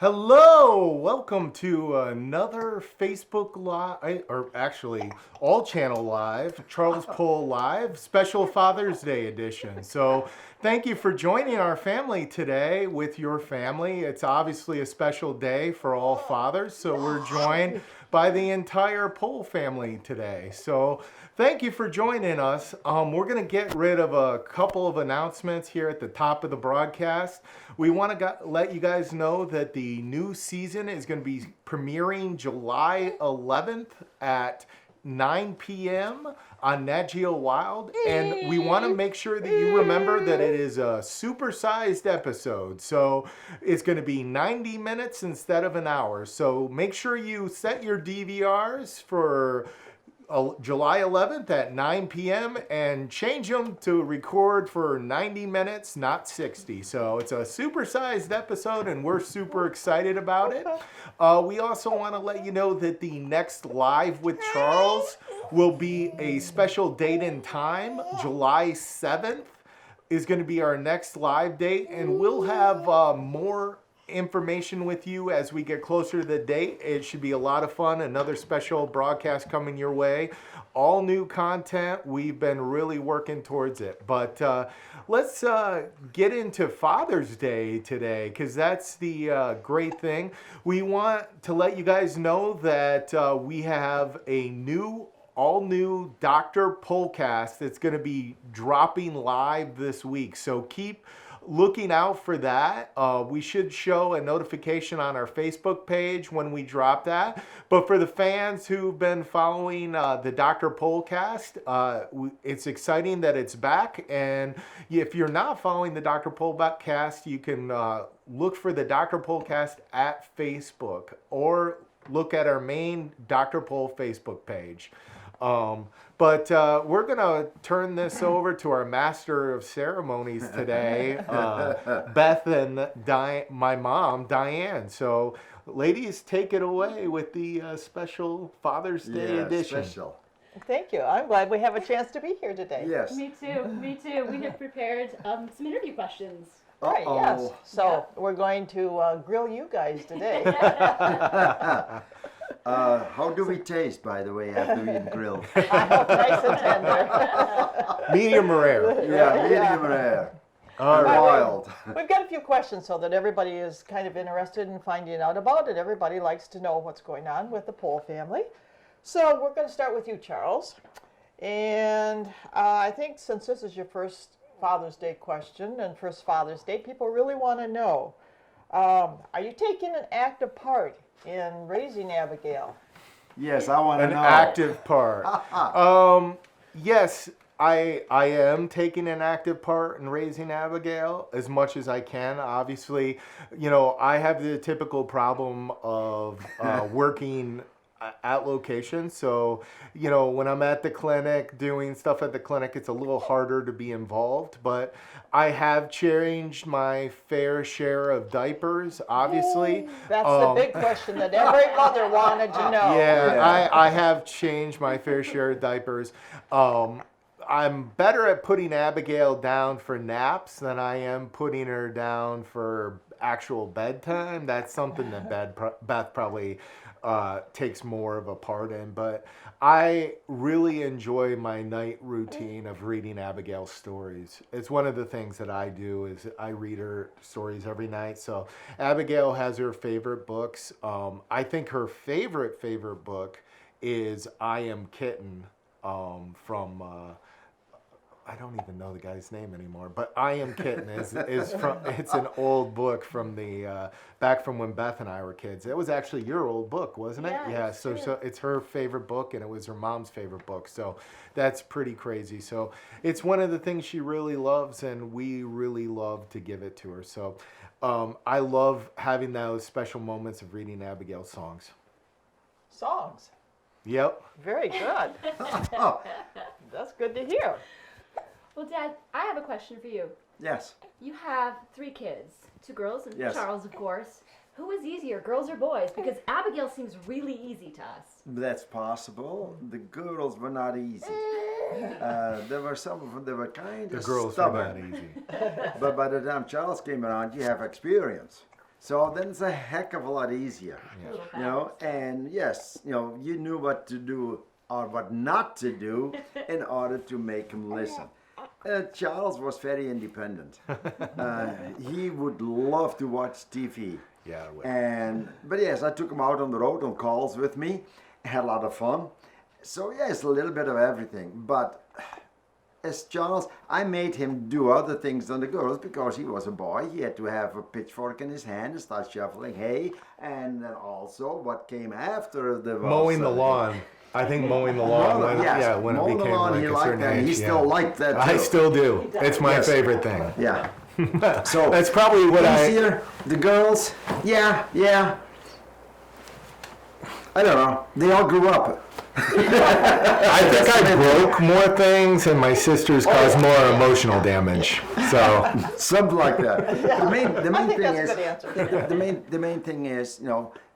Hello, welcome to another Facebook Live, or actually all channel live, Charles Pol Live, special Father's Day edition. So thank you for joining our family today with your family. It's obviously a special day for all fathers, so we're joined by the entire Pol family today. So thank you for joining us. We're going to get rid of a couple of announcements here at the top of the broadcast. We want to let you guys know that the new season is going to be premiering July 11th at 9 p.m. on Nat Geo Wild. And we want to make sure that you remember that it is a supersized episode. So it's going to be 90 minutes instead of an hour. So make sure you set your DVRs for July 11th at 9 p.m. and change them to record for 90 minutes, not 60. So it's a supersized episode and we're super excited about it. We also want to let you know that the next Live with Charles will be a special date and time. July 7th is going to be our next live date, and we'll have more information with you as we get closer to the date. It should be a lot of fun. Another special broadcast coming your way. All new content. We've been really working towards it. But let's get into Father's Day today, because that's the great thing. We want to let you guys know that we have a all new Dr. Polcast that's going to be dropping live this week. So keep looking out for that. We should show a notification on our Facebook page when we drop that. But for the fans who've been following the Dr. Polcast, it's exciting that it's back. And if you're not following the Dr. Polcast, you can look for the Dr. Polcast at Facebook or look at our main Dr. Pol Facebook page. But we're going to turn this over to our master of ceremonies today, Beth and my mom, Diane. So, ladies, take it away with the special Father's Day edition. Special. Thank you. I'm glad we have a chance to be here today. Yes. Me too. Me too. We have prepared some interview questions. Right, yes. So we're going to grill you guys today. How do we taste, by the way, after we grilled? I hope nice and tender. Medium rare. Yeah, medium rare. All right. Wild. We've got a few questions so that everybody is kind of interested in finding out about it. Everybody likes to know what's going on with the Pol family. So we're going to start with you, Charles. And I think since this is your first Father's Day question and first Father's Day, people really want to know, are you taking an active part in raising Abigail? Yes, I want to know. An active part. Yes, I am taking an active part in raising Abigail as much as I can. Obviously, I have the typical problem of working at location. So, when I'm at the clinic, doing stuff at the clinic, it's a little harder to be involved. But I have changed my fair share of diapers, obviously. That's the big question that every mother wanted to know. Yeah. I have changed my fair share of diapers. I'm better at putting Abigail down for naps than I am putting her down for actual bedtime. That's something that Beth probably takes more of a part in, but I really enjoy my night routine of reading Abigail stories. It's one of the things that I do is I read her stories every night. So Abigail has her favorite books. I think her favorite book is I Am Kitten from I don't even know the guy's name anymore, but I Am Kitten is from, it's an old book from the, back from when Beth and I were kids. It was actually your old book, wasn't it? Yeah, so it's her favorite book, and it was her mom's favorite book, so that's pretty crazy. So it's one of the things she really loves, and we really love to give it to her. So I love having those special moments of reading Abigail's songs. Songs. Yep. Very good. That's good to hear. Well, Dad, I have a question for you. Yes. You have 3 kids, 2 girls and Yes. Charles, of course. Who is easier, girls or boys? Because Abigail seems really easy to us. That's possible. The girls were not easy. There were some of them that were kind The of girls stubborn. are not easy. But by the time Charles came around, you have experience. So then it's a heck of a lot easier. Little You know, and yes, you knew what to do or what not to do in order to make him listen. Charles was very independent. He would love to watch TV. Yeah, well. But yes, I took him out on the road on calls with me, had a lot of fun. So yes, a little bit of everything. But as Charles, I made him do other things than the girls because he was a boy. He had to have a pitchfork in his hand and start shoveling hay. And then also what came after the Mowing the lawn. I think mowing the lawn when, yes, when it mowing the became lawn, like he a liked certain that. age. He still liked that I too. still do. It's my Yes. favorite thing. Yeah. So That's probably what easier. The girls, yeah. I don't know. They all grew up. I think I broke more things and my sisters caused more emotional damage. So Something like that. The main I think thing that's is a good answer. the main thing is,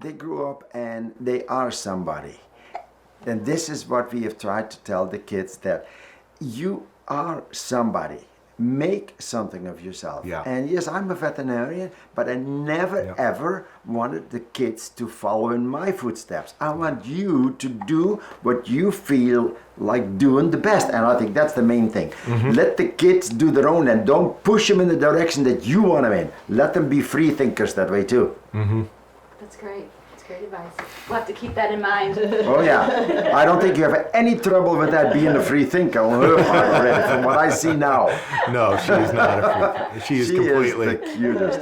they grew up and they are somebody. And this is what we have tried to tell the kids, that you are somebody. Make something of yourself. Yeah. And yes, I'm a veterinarian, but I never ever wanted the kids to follow in my footsteps. I want you to do what you feel like doing the best. And I think that's the main thing. Let the kids do their own and don't push them in the direction that you want them in. Let them be free thinkers that way too. That's great. That's great advice. We'll have to keep that in mind. Oh yeah, I don't think you have any trouble with that being a free thinker on her part already, from what I see now. no, she's not a freak. She is completely. Is the cutest.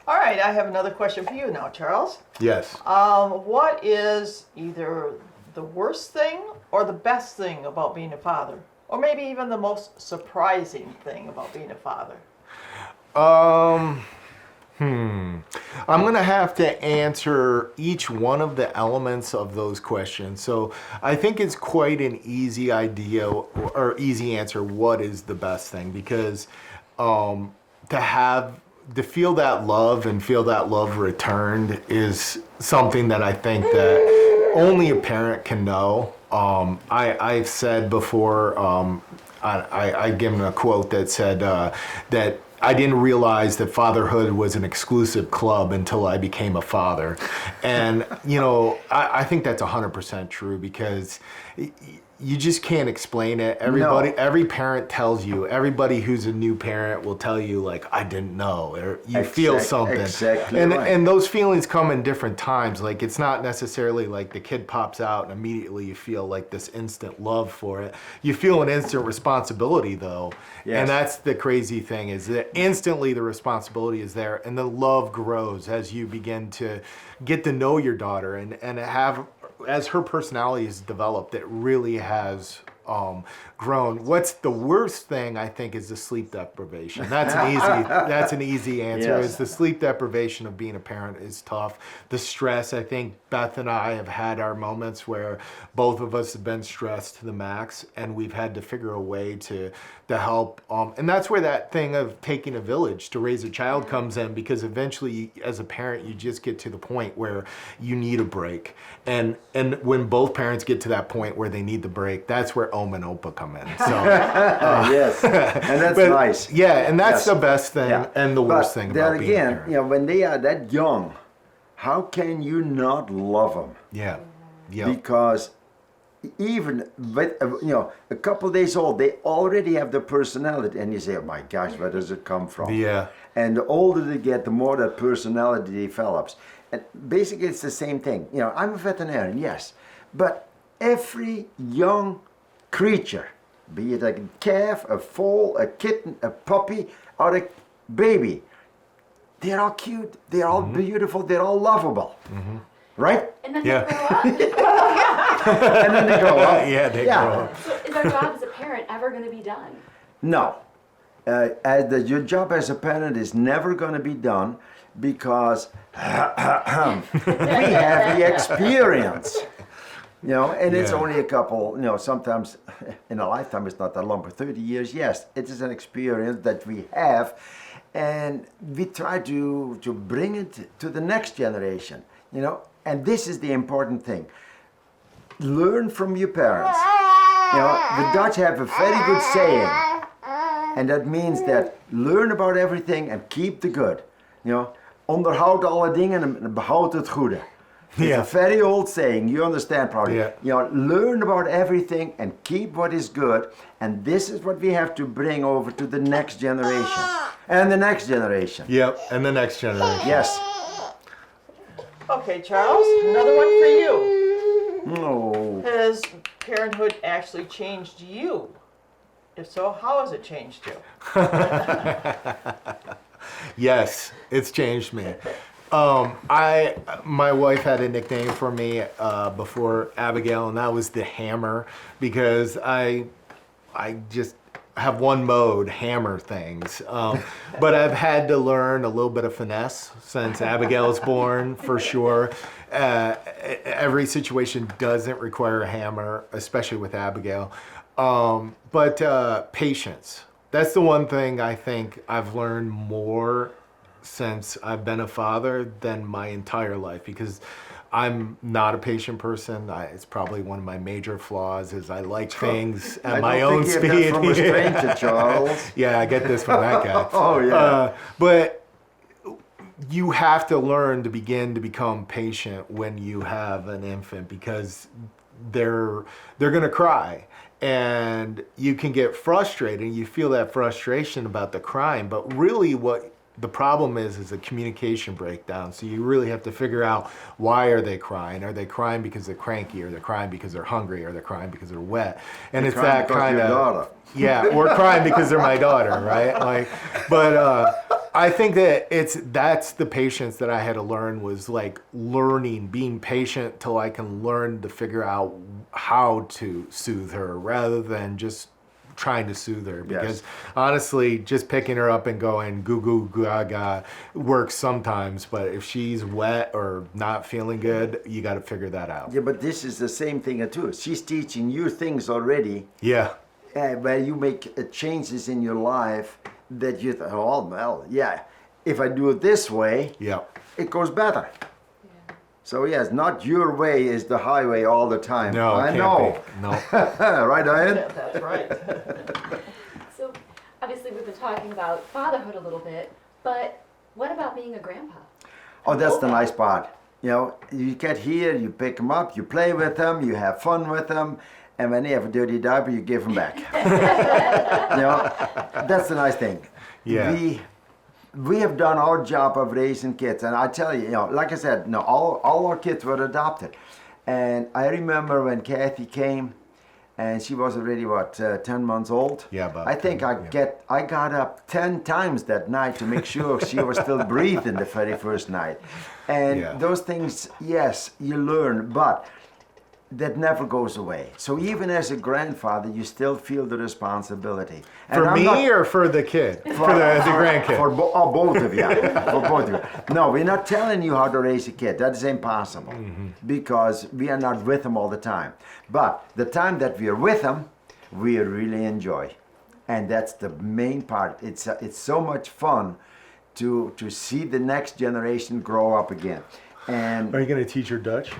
All right, I have another question for you now, Charles. Yes. What is either the worst thing or the best thing about being a father? Or maybe even the most surprising thing about being a father? I'm going to have to answer each one of the elements of those questions. So I think it's quite an easy idea or easy answer. What is the best thing? Because to feel that love and feel that love returned is something that I think that only a parent can know. I've said before, I given a quote that said that I didn't realize that fatherhood was an exclusive club until I became a father. And, I think that's 100% true because you just can't explain it. Every parent tells you, everybody who's a new parent will tell you, like, I didn't know, or you feel something. Exactly and, right. and those feelings come in different times. Like, it's not necessarily like the kid pops out and immediately you feel like this instant love for it. You feel an instant responsibility, though. Yes. And that's the crazy thing, is that instantly the responsibility is there and the love grows as you begin to get to know your daughter and have, as her personality has developed, it really has grown. What's the worst thing, I think, is the sleep deprivation. That's an easy answer. Yes. Is the sleep deprivation of being a parent is tough. The stress, I think Beth and I have had our moments where both of us have been stressed to the max, and we've had to figure a way to help. And that's where that thing of taking a village to raise a child comes in, because eventually, as a parent, you just get to the point where you need a break. And when both parents get to that point where they need the break, that's where Oma and Opa come in. So, Yes, and that's nice. Yeah, and that's Yes. the best thing Yeah. and the worst thing there about being a again, parent. when they are that young, how can you not love them? Yeah. Yeah. Because even with, a couple days old, they already have the personality, and you say, oh my gosh, where does it come from? Yeah. And the older they get, the more that personality develops. And basically it's the same thing. I'm a veterinarian, yes, but every young creature, be it a calf, a foal, a kitten, a puppy, or a baby, they're all cute, they're all beautiful, they're all lovable, right? And then Yeah. they grow up. And then they grow up. Yeah, they grow up. So is our job as a parent ever going to be done? No. Your job as a parent is never going to be done because we have the experience. And it's Yeah. only a couple, sometimes in a lifetime it's not that long, but 30 years, yes, it is an experience that we have, and we try to bring it to the next generation, and this is the important thing. Learn from your parents. The Dutch have a very good saying, and that means that learn about everything and keep the good. You know, onderhoud alle dingen en behoud het goede. It's Yeah. a very old saying, you understand probably. Yeah. You know, learn about everything and keep what is good. And this is what we have to bring over to the next generation. And the next generation. Yep, and the next generation. Yes. Okay, Charles, another one for you. No. Has parenthood actually changed you? If so, how has it changed you? Yes, it's changed me. My wife had a nickname for me before Abigail, and that was the Hammer, because I just have one mode, hammer things. But I've had to learn a little bit of finesse since Abigail's born, for sure. Every situation doesn't require a hammer, especially with Abigail. But patience. That's the one thing I think I've learned more since I've been a father than my entire life, because I'm not a patient person. It's probably one of my major flaws is I like things at my own I don't think you speed. have that from a stranger, Charles. Yeah, I get this from that guy. Oh, yeah. But you have to learn to begin to become patient when you have an infant, because they're going to cry. And you can get frustrated. You feel that frustration about the crying, but really what the problem is a communication breakdown. So you really have to figure out, why are they crying? Are they crying because they're cranky? Or they're crying because they're hungry? Or they're crying because they're wet? And it's that kind of, yeah, or crying because they're my daughter, right? Like, but I think that that's the patience that I had to learn, was like being patient till I can learn to figure out how to soothe her rather than just trying to soothe her. Because honestly, just picking her up and going goo goo gaga works sometimes, but if she's wet or not feeling good, you got to figure that out. Yeah, but this is the same thing too. She's teaching you things already. Yeah. Where you make changes in your life that you think, oh, well, yeah, if I do it this way, Yeah. it goes better. So yes, not your way is the highway all the time. No, it I can't know. be. No. Right, Diane? Yeah, that's right. So, obviously, we've been talking about fatherhood a little bit, but what about being a grandpa? Oh, that's the nice part. You know, you get here, you pick them up, you play with them, you have fun with them, and when they have a dirty diaper, you give them back. You know, that's the nice thing. Yeah. We have done our job of raising kids, and I tell you, you know, like I said, no, all our kids were adopted. And I remember when Kathy came, and she was already, 10 months old? Yeah, about I think 10, I got up 10 times that night to make sure she was still breathing the very first night. And those things, yes, you learn, but that never goes away. So even as a grandfather, you still feel the responsibility. And For me or for the kid? For the grandkid? For both of you. For both of you. No, we're not telling you how to raise a kid. That is impossible. Because we are not with them all the time. But the time that we are with them, we really enjoy. And that's the main part. It's so much fun to see the next generation grow up again. And Are you going to teach her Dutch?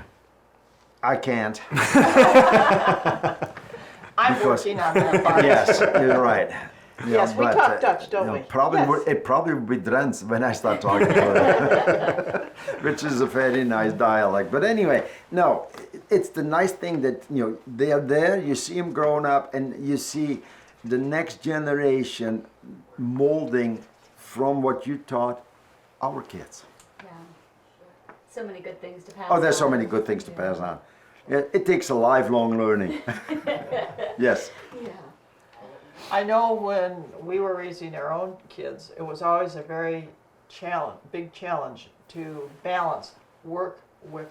I can't. I'm working on that part. Yes, you're right. You Yes, know, we talk Dutch, don't we? Probably Yes. it probably would be Drents when I start talking to her, which is a very nice dialect. But anyway, no, it's the nice thing that, you know, they are there. You see them growing up, and you see the next generation molding from what you taught our kids. Yeah. So many good things to pass Oh, there's so on. many good things to pass on. It takes a lifelong learning. Yes. Yeah. I know when we were raising our own kids, it was always a very big challenge to balance work with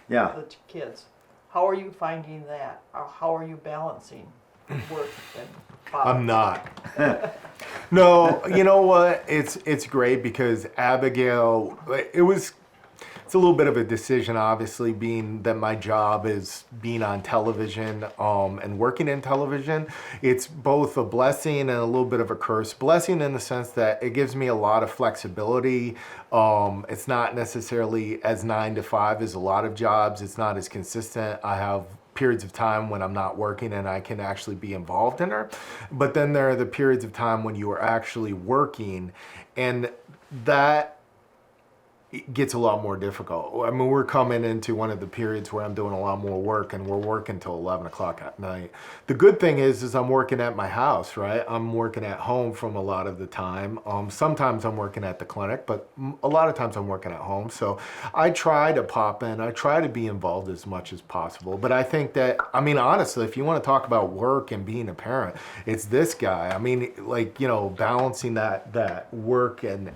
Yeah. the kids. How are you finding that? Or how are you balancing work and father? I'm not. No, you know what? It's great because Abigail, it's a little bit of a decision, obviously, being that my job is being on television and working in television. It's both a blessing and a little bit of a curse. Blessing in the sense that it gives me a lot of flexibility. It's not necessarily as 9 to 5 as a lot of jobs. It's not as consistent. I have periods of time when I'm not working and I can actually be involved in her. But then there are the periods of time when you are actually working, and that it gets a lot more difficult. I mean, we're coming into one of the periods where I'm doing a lot more work, and we're working till 11 o'clock at night. The good thing is I'm working at my house, right? I'm working at home from a lot of the time. Sometimes I'm working at the clinic, but a lot of times I'm working at home. So I try to pop in. I try to be involved as much as possible. But I think that, I mean, honestly, if you want to talk about work and being a parent, it's this guy. I mean, like, you know, balancing that work and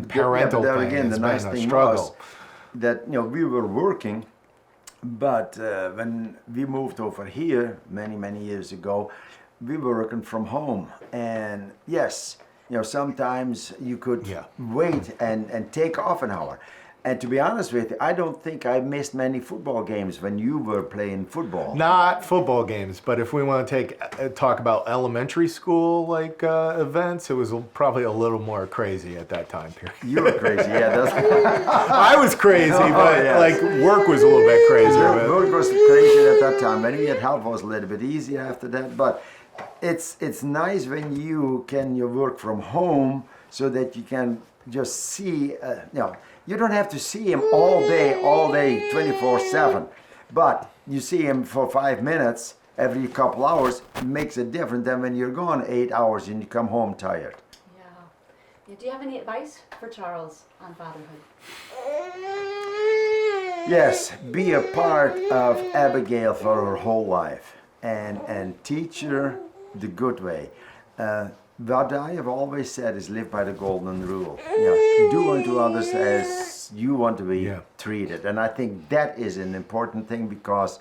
parental but there thing again, has the been nice a thing struggle. was that we were working, but when we moved over here many years ago, we were working from home, and yes, sometimes you could Yeah. wait and take off an hour. And to be honest with you, I don't think I missed many football games when you were playing football. Not football games, but if we want to talk about elementary school events, it was probably a little more crazy at that time period. You were crazy, yeah. That's I was crazy, but yes. like work was a little bit crazier. but- Work was crazy at that time. When we had help, it was a little bit easier after that. But it's nice when you work from home so that you can just see. You don't have to see him all day, 24/7. But you see him for 5 minutes every couple hours. It makes a difference than when you're gone 8 hours and you come home tired. Yeah. Do you have any advice for Charles on fatherhood? Yes, be a part of Abigail for her whole life and teach her the good way. What I have always said is live by the golden rule. Do unto others as you want to be treated. And I think that is an important thing because,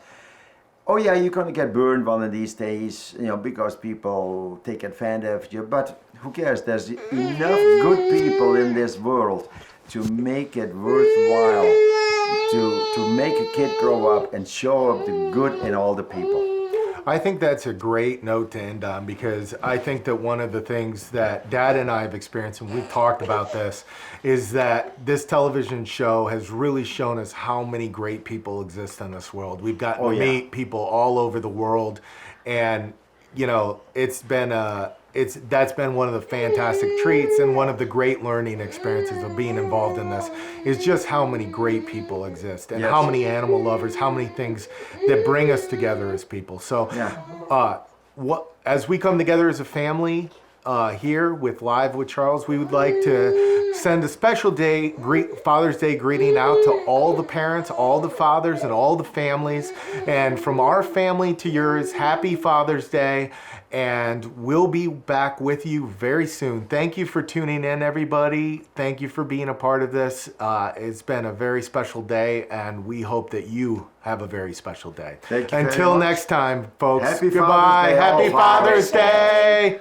you're going to get burned one of these days, because people take advantage of you. But who cares? There's enough good people in this world to make it worthwhile to make a kid grow up and show up the good in all the people. I think that's a great note to end on because I think that one of the things that Dad and I have experienced, and we've talked about this, is that this television show has really shown us how many great people exist in this world. We've gotten to meet people all over the world, and that's been one of the fantastic treats and one of the great learning experiences of being involved in this is just how many great people exist and how many animal lovers, how many things that bring us together as people. So as we come together as a family here with Live with Charles, we would like to send a special Father's Day greeting out to all the parents, all the fathers, and all the families. And from our family to yours, happy Father's Day. And we'll be back with you very soon. Thank you for tuning in, everybody. Thank you for being a part of this. It's been a very special day, and we hope that you have a very special day. Thank you Until very much. next time, folks. Happy Goodbye. Father's Day, Happy all fathers. Father's Day.